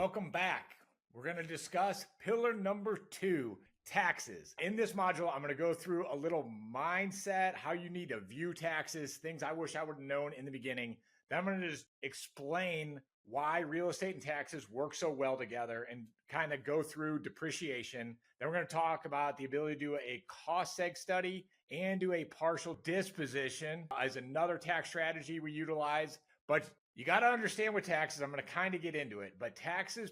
Welcome back. We're going to discuss pillar number 2, taxes. In this module, I'm going to go through a little mindset, how you need to view taxes, things I wish I would have known in the beginning. Then I'm going to just explain why real estate and taxes work so well together and kind of go through depreciation. Then we're going to talk about the ability to do a cost seg study and do a partial disposition as another tax strategy we utilize. But you got to understand with taxes, I'm going to kind of get into it, but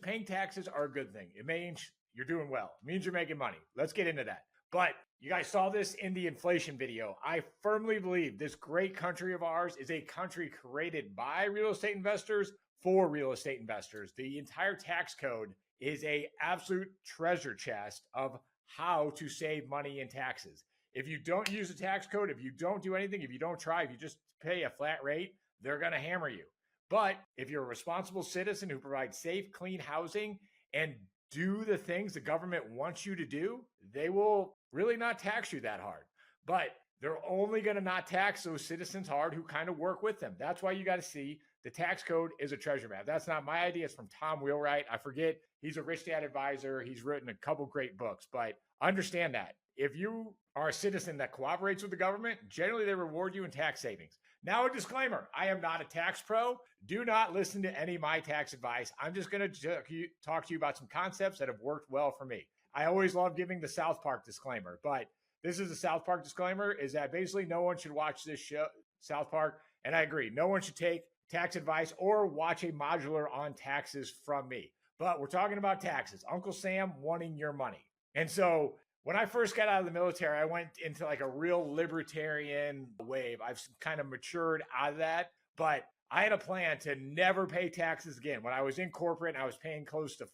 paying taxes are a good thing. It means you're doing well. It means you're making money. Let's get into that. But you guys saw this in the inflation video. I firmly believe this great country of ours is a country created by real estate investors for real estate investors. The entire tax code is a absolute treasure chest of how to save money in taxes. If you don't use the tax code, if you don't do anything, if you don't try, if you just pay a flat rate, they're going to hammer you. But if you're a responsible citizen who provides safe, clean housing and do the things the government wants you to do, they will really not tax you that hard. But they're only going to not tax those citizens hard who kind of work with them. That's why you got to see the tax code is a treasure map. That's not my idea. It's from Tom Wheelwright. I forget. He's a rich dad advisor. He's written a couple great books, but understand that if you are a citizen that cooperates with the government, generally they reward you in tax savings. Now, a disclaimer, I am not a tax pro. Do not listen to any of my tax advice. I'm just going to talk to you about some concepts that have worked well for me. I always love giving the South Park disclaimer, but this is a South Park disclaimer, is that basically no one should watch this show, South Park, and I agree. No one should take tax advice or watch a modular on taxes from me. But we're talking about taxes. Uncle Sam wanting your money. And so when I first got out of the military, I went into like a real libertarian wave. I've kind of matured out of that, but I had a plan to never pay taxes again. When I was in corporate and I was paying close to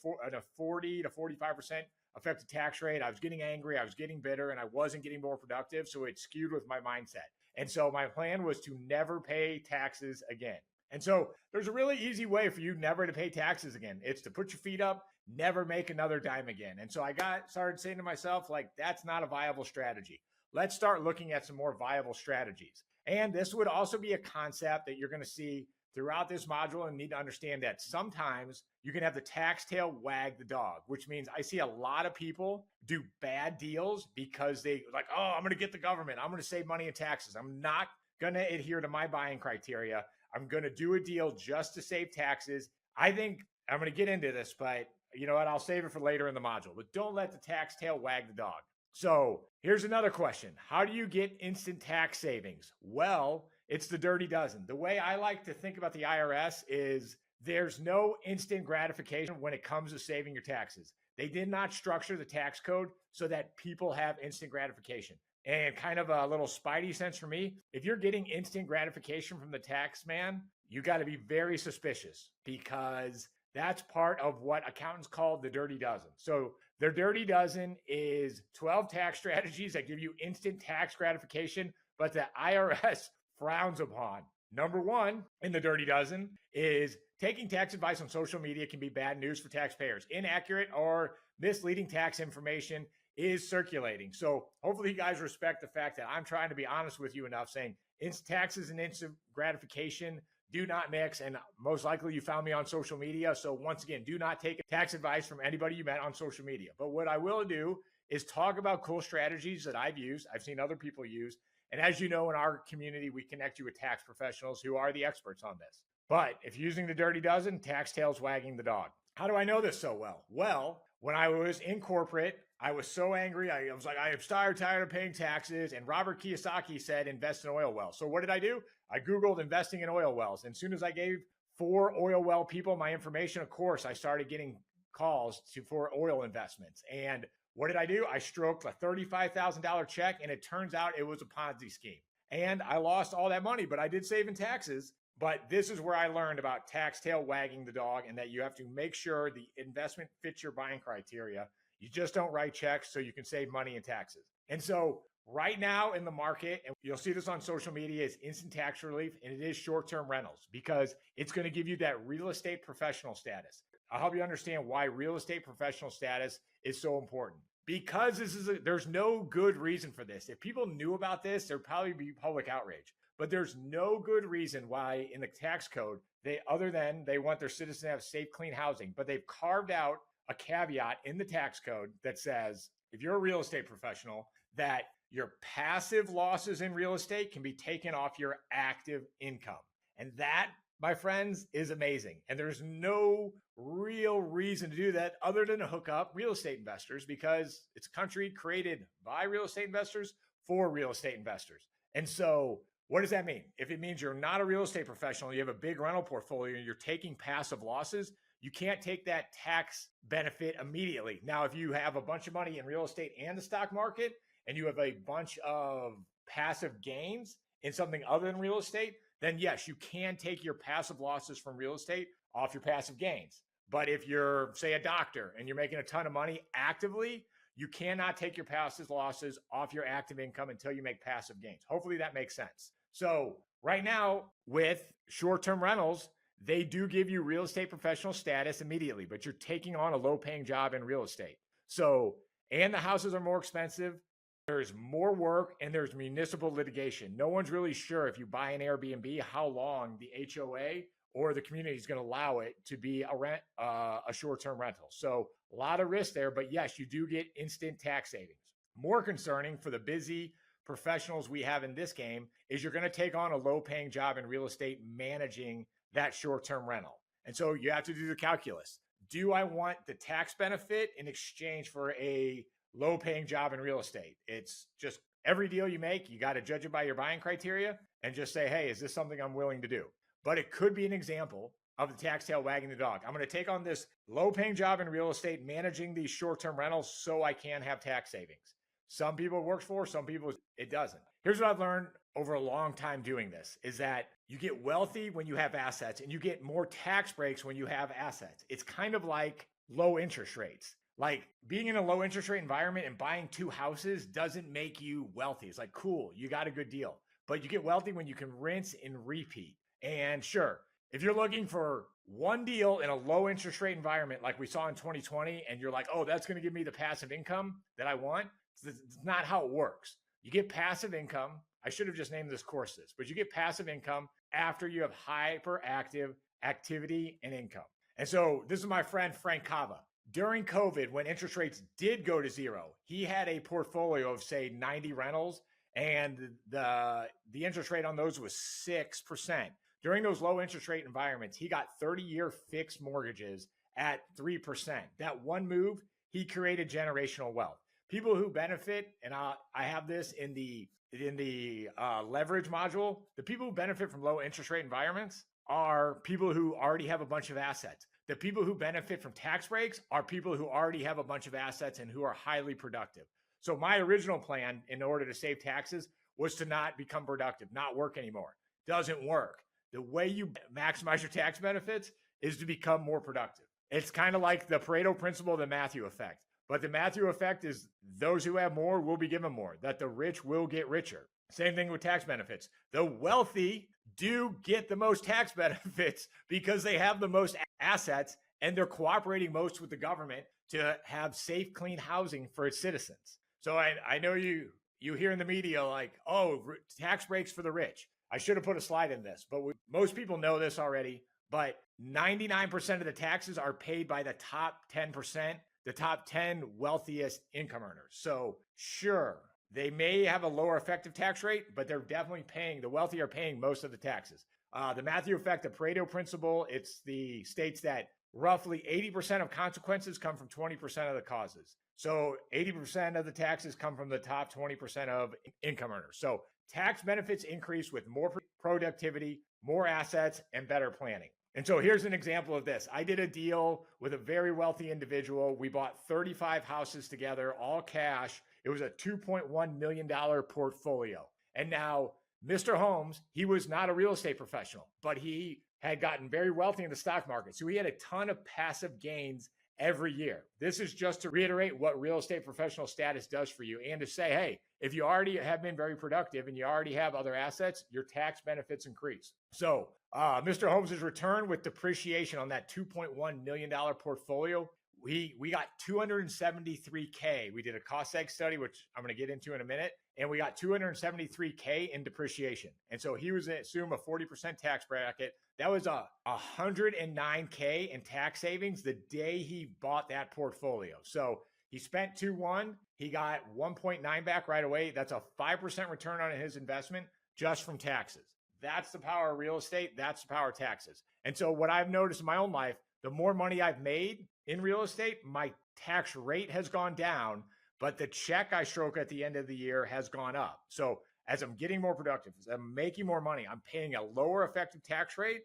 40 to 45% effective tax rate, I was getting angry, I was getting bitter, and I wasn't getting more productive. So it skewed with my mindset. And so my plan was to never pay taxes again. And so there's a really easy way for you never to pay taxes again. It's to put your feet up, never make another dime again. And so I started saying to myself, like, that's not a viable strategy. Let's start looking at some more viable strategies. And this would also be a concept that you're going to see throughout this module and need to understand that sometimes you can have the tax tail wag the dog, which means I see a lot of people do bad deals because they like, oh, I'm going to get the government. I'm going to save money in taxes. I'm not going to adhere to my buying criteria. I'm going to do a deal just to save taxes. I think I'm going to get into this, but you know what? I'll save it for later in the module. But don't let the tax tail wag the dog. So here's another question. How do you get instant tax savings? Well, it's the dirty dozen. The way I like to think about the IRS is there's no instant gratification when it comes to saving your taxes. They did not structure the tax code so that people have instant gratification. And kind of a little spidey sense for me, if you're getting instant gratification from the tax man, you got to be very suspicious because that's part of what accountants call the dirty dozen. So their dirty dozen is 12 tax strategies that give you instant tax gratification, but the IRS frowns upon. Number 1 in the dirty dozen is taking tax advice on social media can be bad news for taxpayers. Inaccurate or misleading tax information is circulating. So hopefully you guys respect the fact that I'm trying to be honest with you enough saying taxes and instant gratification do not mix. And most likely you found me on social media. So once again, do not take tax advice from anybody you met on social media. But what I will do is talk about cool strategies that I've used. I've seen other people use. And as you know, in our community, we connect you with tax professionals who are the experts on this. But if you're using the dirty dozen, tax tail's wagging the dog. How do I know this so well? Well, when I was in corporate, I was so angry. I was like, I am tired of paying taxes. And Robert Kiyosaki said, invest in oil wells. So what did I do? I Googled investing in oil wells. And as soon as I gave 4 oil well people my information, of course, I started getting calls for oil investments. And what did I do? I stroked a $35,000 check, and it turns out it was a Ponzi scheme. And I lost all that money, but I did save in taxes. But this is where I learned about tax tail wagging the dog and that you have to make sure the investment fits your buying criteria. You just don't write checks so you can save money in taxes. And so right now in the market, and you'll see this on social media, is instant tax relief, and it is short-term rentals because it's going to give you that real estate professional status. I'll help you understand why real estate professional status is so important. Because there's no good reason for this. If people knew about this, there'd probably be public outrage. But there's no good reason why in the tax code, other than they want their citizens to have safe, clean housing, but they've carved out a caveat in the tax code that says if you're a real estate professional, that your passive losses in real estate can be taken off your active income. And that, my friends, is amazing. And there's no real reason to do that other than to hook up real estate investors, because it's a country created by real estate investors for real estate investors. And so what does that mean? If it means you're not a real estate professional, you have a big rental portfolio, and you're taking passive losses, you can't take that tax benefit immediately. Now, if you have a bunch of money in real estate and the stock market, and you have a bunch of passive gains in something other than real estate, then yes, you can take your passive losses from real estate off your passive gains. But if you're, say, a doctor and you're making a ton of money actively, you cannot take your passive losses off your active income until you make passive gains. Hopefully that makes sense. So right now with short-term rentals, they do give you real estate professional status immediately, but you're taking on a low-paying job in real estate. So, and the houses are more expensive. There's more work and there's municipal litigation. No one's really sure if you buy an Airbnb, how long the HOA or the community is going to allow it to be a short-term rental. So a lot of risk there, but yes, you do get instant tax savings. More concerning for the busy professionals we have in this game is you're going to take on a low-paying job in real estate managing that short-term rental. And so you have to do the calculus. Do I want the tax benefit in exchange for a low-paying job in real estate? It's just every deal you make, you got to judge it by your buying criteria and just say, hey, is this something I'm willing to do? But it could be an example of the tax tail wagging the dog. I'm going to take on this low-paying job in real estate managing these short-term rentals so I can have tax savings. Some people it works for, some people it doesn't. Here's what I've learned over a long time doing this is that you get wealthy when you have assets and you get more tax breaks when you have assets. It's kind of like low interest rates. Like being in a low interest rate environment and buying 2 houses doesn't make you wealthy. It's like, cool, you got a good deal. But you get wealthy when you can rinse and repeat. And sure, if you're looking for one deal in a low interest rate environment like we saw in 2020, and you're like, oh, that's going to give me the passive income that I want, it's not how it works. You get passive income. I should have just named this course this, but you get passive income after you have hyperactive activity and income. And so this is my friend Frank Cava. During COVID, when interest rates did go to zero, he had a portfolio of, say, 90 rentals, and the interest rate on those was 6%. During those low interest rate environments, he got 30-year fixed mortgages at 3%. That one move, he created generational wealth. People who benefit, and I have this in the leverage module, the people who benefit from low interest rate environments are people who already have a bunch of assets. The people who benefit from tax breaks are people who already have a bunch of assets and who are highly productive. So my original plan in order to save taxes was to not become productive, not work anymore. Doesn't work. The way you maximize your tax benefits is to become more productive. It's kind of like the Pareto principle, the Matthew effect. But the Matthew effect is those who have more will be given more, that the rich will get richer. Same thing with tax benefits. The wealthy do get the most tax benefits because they have the most assets and they're cooperating most with the government to have safe, clean housing for its citizens. So I know you hear in the media like, oh, tax breaks for the rich. I should have put a slide in this, but most people know this already. But 99% of the taxes are paid by the top 10%, the top 10 wealthiest income earners. So sure, they may have a lower effective tax rate, but they're definitely paying, the wealthy are paying most of the taxes. The Matthew effect, the Pareto principle, it's the states that roughly 80% of consequences come from 20% of the causes. So 80% of the taxes come from the top 20% of income earners. So tax benefits increase with more productivity, more assets, and better planning. And so here's an example of this. I did a deal with a very wealthy individual. We bought 35 houses together, all cash. It was a $2.1 million portfolio. And now Mr. Holmes, he was not a real estate professional, but he had gotten very wealthy in the stock market. So he had a ton of passive gains every year. This is just to reiterate what real estate professional status does for you and to say, hey, if you already have been very productive and you already have other assets, your tax benefits increase. So Mr. Holmes' return with depreciation on that $2.1 million portfolio, we got 273K. We did a cost seg study, which I'm going to get into in a minute. And we got 273K in depreciation. And so he was assume a 40% tax bracket. That was a 109K in tax savings the day he bought that portfolio. So he spent 2.1, he got 1.9 back right away. That's a 5% return on his investment just from taxes. That's the power of real estate. That's the power of taxes. And so what I've noticed in my own life, the more money I've made in real estate, my tax rate has gone down, but the check I stroke at the end of the year has gone up. So as I'm getting more productive, as I'm making more money, I'm paying a lower effective tax rate,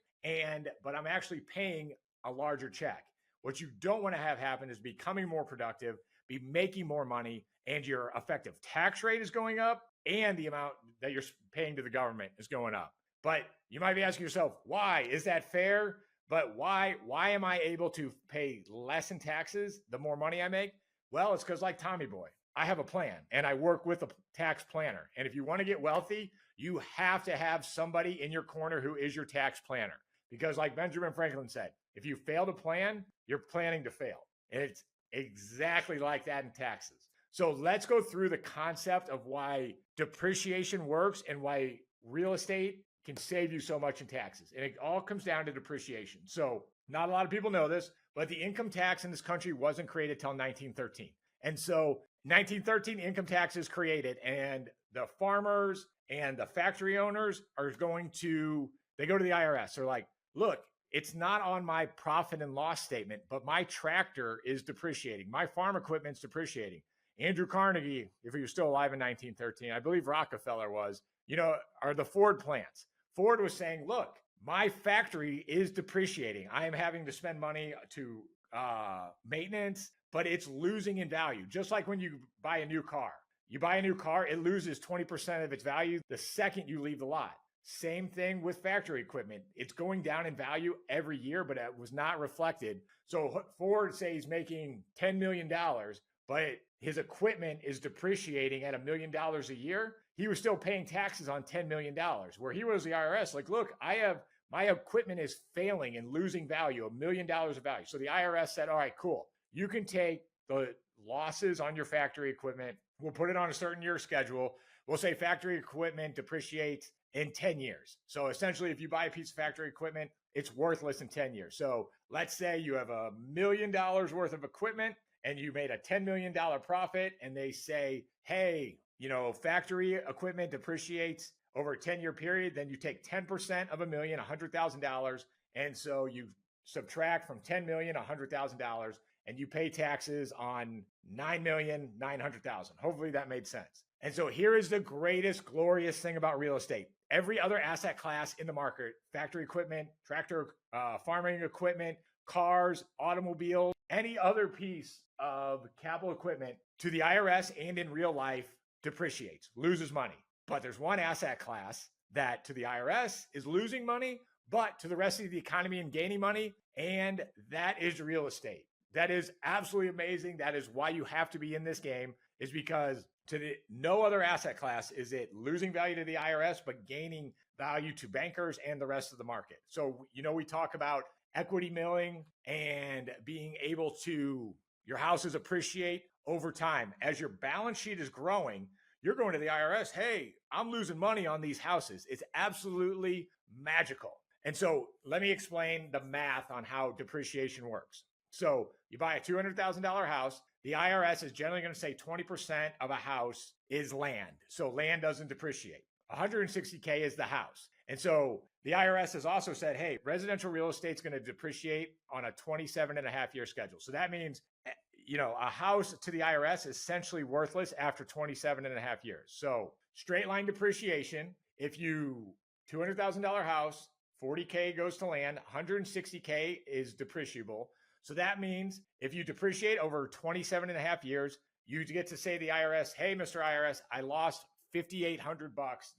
but I'm actually paying a larger check. What you don't want to have happen is becoming more productive, be making more money, and your effective tax rate is going up, and the amount that you're paying to the government is going up. But you might be asking yourself, why? Is that fair? But why am I able to pay less in taxes the more money I make? Well, it's because like Tommy Boy, I have a plan and I work with a tax planner. And if you want to get wealthy, you have to have somebody in your corner who is your tax planner. Because like Benjamin Franklin said, if you fail to plan, you're planning to fail. And it's exactly like that in taxes. So let's go through the concept of why depreciation works and why real estate can save you so much in taxes. And it all comes down to depreciation. So not a lot of people know this, but the income tax in this country wasn't created till 1913. And so 1913 income tax is created, and the farmers and the factory owners are they go to the IRS. They're like, look, it's not on my profit and loss statement, but my tractor is depreciating. My farm equipment's depreciating. Andrew Carnegie, if he was still alive in 1913, I believe Rockefeller was, are the Ford plants. Ford was saying, look, my factory is depreciating. I am having to spend money to maintenance, but it's losing in value. Just like when you buy a new car. You buy a new car, it loses 20% of its value the second you leave the lot. Same thing with factory equipment. It's going down in value every year, but it was not reflected. So Ford says he's making $10 million, but his equipment is depreciating at $1 million a year. He was still paying taxes on $10 million, where he was the IRS. Like, look, my equipment is failing and losing value, $1 million of value. So the IRS said, all right, cool. You can take the losses on your factory equipment. We'll put it on a certain year schedule. We'll say factory equipment depreciates in 10 years. So essentially, if you buy a piece of factory equipment, it's worthless in 10 years. So let's say you have $1 million worth of equipment and you made a $10 million profit, and they say, hey, factory equipment depreciates over a 10-year period, then you take 10% of $1 million, $100,000. And so you subtract from 10 million, $100,000, and you pay taxes on 9,900,000. Hopefully that made sense. And so here is the greatest, glorious thing about real estate. Every other asset class in the market, factory equipment, tractor, farming equipment, cars, automobiles, any other piece of capital equipment to the IRS and in real life depreciates, loses money. But there's one asset class that to the IRS is losing money, but to the rest of the economy and gaining money, and that is real estate. That is absolutely amazing. That is why you have to be in this game, is because no other asset class is it losing value to the IRS, but gaining value to bankers and the rest of the market. So, we talk about equity milling and being able to, your houses appreciate over time. As your balance sheet is growing, you're going to the IRS, hey, I'm losing money on these houses. It's absolutely magical. And so let me explain the math on how depreciation works. So you buy a $200,000 house. The IRS is generally going to say 20% of a house is land. So land doesn't depreciate. 160K is the house. And so the IRS has also said, hey, residential real estate is going to depreciate on a 27.5-year schedule. So that means, a house to the IRS is essentially worthless after 27.5 years. So straight line depreciation, if you $200,000 house, 40K goes to land, 160K is depreciable. So that means if you depreciate over 27.5 years, you get to say to the IRS, hey, Mr. IRS, I lost $5,800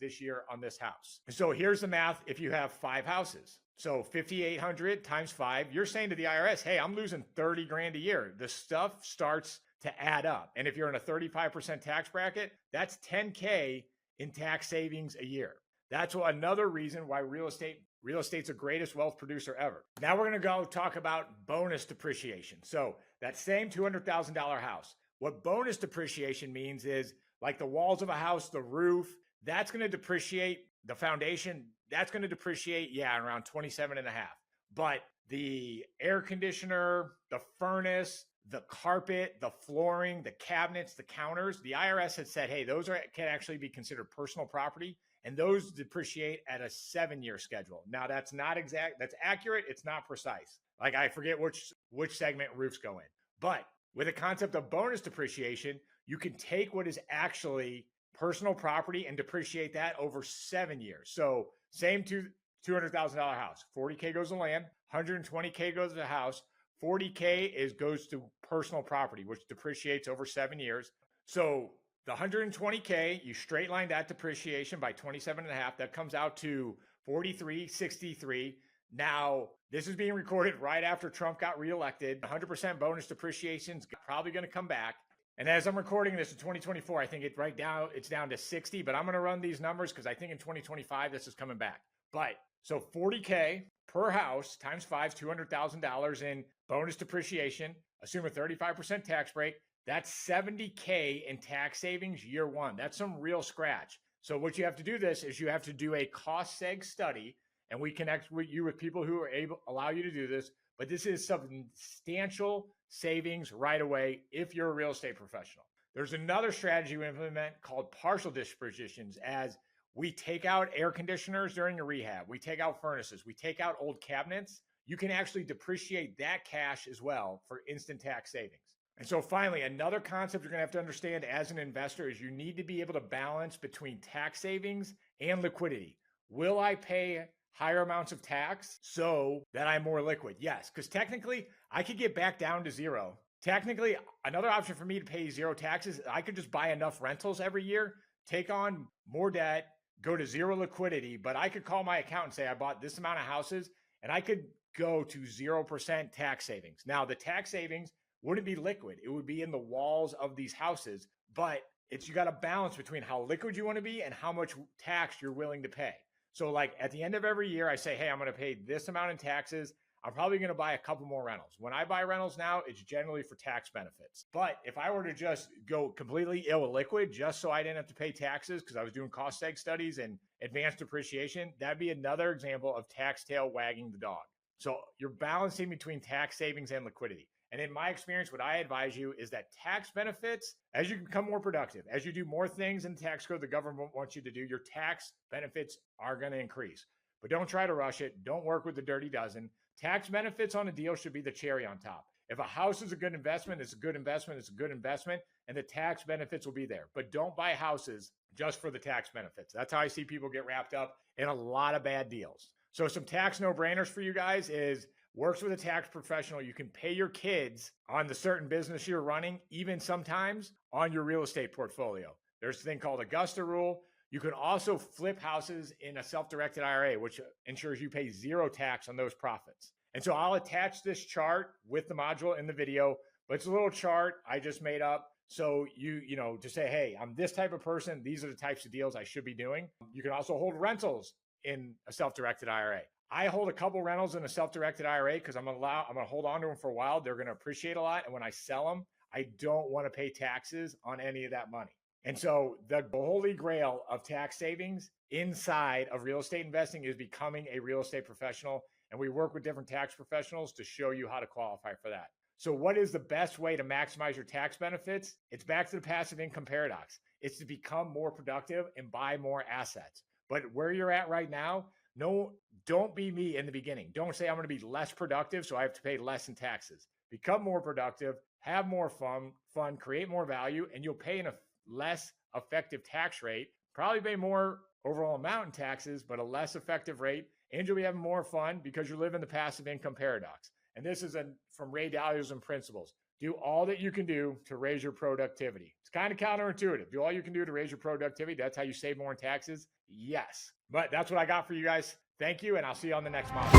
this year on this house. So here's the math if you have 5 houses. So 5,800 times 5, you're saying to the IRS, hey, I'm losing 30 grand a year. The stuff starts to add up. And if you're in a 35% tax bracket, that's 10K in tax savings a year. That's another reason why real estate's the greatest wealth producer ever. Now we're going to go talk about bonus depreciation. So that same $200,000 house, what bonus depreciation means is like the walls of a house, the roof, that's going to depreciate, the foundation, that's going to depreciate, around 27 and a half. But the air conditioner, the furnace, the carpet, the flooring, the cabinets, the counters, the IRS had said, hey, those can actually be considered personal property, and those depreciate at a 7-year schedule. Now that's not exact, that's accurate, it's not precise. Like I forget which segment roofs go in. But with the concept of bonus depreciation, you can take what is actually personal property and depreciate that over 7 years. So same $200,000 house, $40K goes to land, $120K goes to the house, $40K goes to personal property, which depreciates over 7 years. So the $120K, you straight line that depreciation by 27 and a half. That comes out to $43.63. Now, this is being recorded right after Trump got reelected. 100% bonus depreciation is probably going to come back. And as I'm recording this in 2024, I think it's down to 60, but I'm going to run these numbers because I think in 2025, this is coming back. But so $40K per house times 5, $200,000 in bonus depreciation, assume a 35% tax break. That's $70K in tax savings year one. That's some real scratch. So what you have to do is you have to do a cost seg study, and we connect with you with people who are allow you to do this. But this is substantial savings right away if you're a real estate professional. There's another strategy we implement called partial dispositions, as we take out air conditioners during a rehab. We take out furnaces. We take out old cabinets. You can actually depreciate that cash as well for instant tax savings. And so finally, another concept you're going to have to understand as an investor is you need to be able to balance between tax savings and liquidity. Will I pay higher amounts of tax so that I'm more liquid? Yes, because technically I could get back down to zero. Technically, another option for me to pay zero taxes, I could just buy enough rentals every year, take on more debt, go to zero liquidity, but I could call my accountant and say, I bought this amount of houses, and I could go to 0% tax savings. Now, the tax savings wouldn't be liquid. It would be in the walls of these houses, but you got to balance between how liquid you want to be and how much tax you're willing to pay. So like at the end of every year, I say, hey, I'm going to pay this amount in taxes. I'm probably going to buy a couple more rentals. When I buy rentals now, it's generally for tax benefits. But if I were to just go completely illiquid just so I didn't have to pay taxes because I was doing cost seg studies and advanced depreciation, that'd be another example of tax tail wagging the dog. So you're balancing between tax savings and liquidity. And in my experience, what I advise you is that tax benefits, as you become more productive, as you do more things in the tax code the government wants you to do, your tax benefits are going to increase. But don't try to rush it. Don't work with the dirty dozen. Tax benefits on a deal should be the cherry on top. If a house is a good investment, it's a good investment, it's a good investment, and the tax benefits will be there. But don't buy houses just for the tax benefits. That's how I see people get wrapped up in a lot of bad deals. So some tax no-brainers for you guys is works with a tax professional. You can pay your kids on the certain business you're running, even sometimes on your real estate portfolio. There's a thing called Augusta rule. You can also flip houses in a self-directed IRA, which ensures you pay zero tax on those profits. And so I'll attach this chart with the module in the video, but it's a little chart I just made up. So you know, to say, hey, I'm this type of person. These are the types of deals I should be doing. You can also hold rentals in a self-directed IRA. I hold a couple rentals in a self-directed IRA because I'm going to hold on to them for a while. They're going to appreciate a lot. And when I sell them, I don't want to pay taxes on any of that money. And so the holy grail of tax savings inside of real estate investing is becoming a real estate professional. And we work with different tax professionals to show you how to qualify for that. So what is the best way to maximize your tax benefits? It's back to the passive income paradox. It's to become more productive and buy more assets. But where you're at right now, no, don't be me in the beginning. Don't say I'm going to be less productive, so I have to pay less in taxes. Become more productive, have more fun, create more value, and you'll pay a less effective tax rate. Probably pay more overall amount in taxes, but a less effective rate, and you'll be having more fun because you live in the passive income paradox. And this is from Ray Dalio's and Principles. Do all that you can do to raise your productivity. It's kind of counterintuitive. Do all you can do to raise your productivity. That's how you save more in taxes. Yes. But that's what I got for you guys. Thank you, and I'll see you on the next module.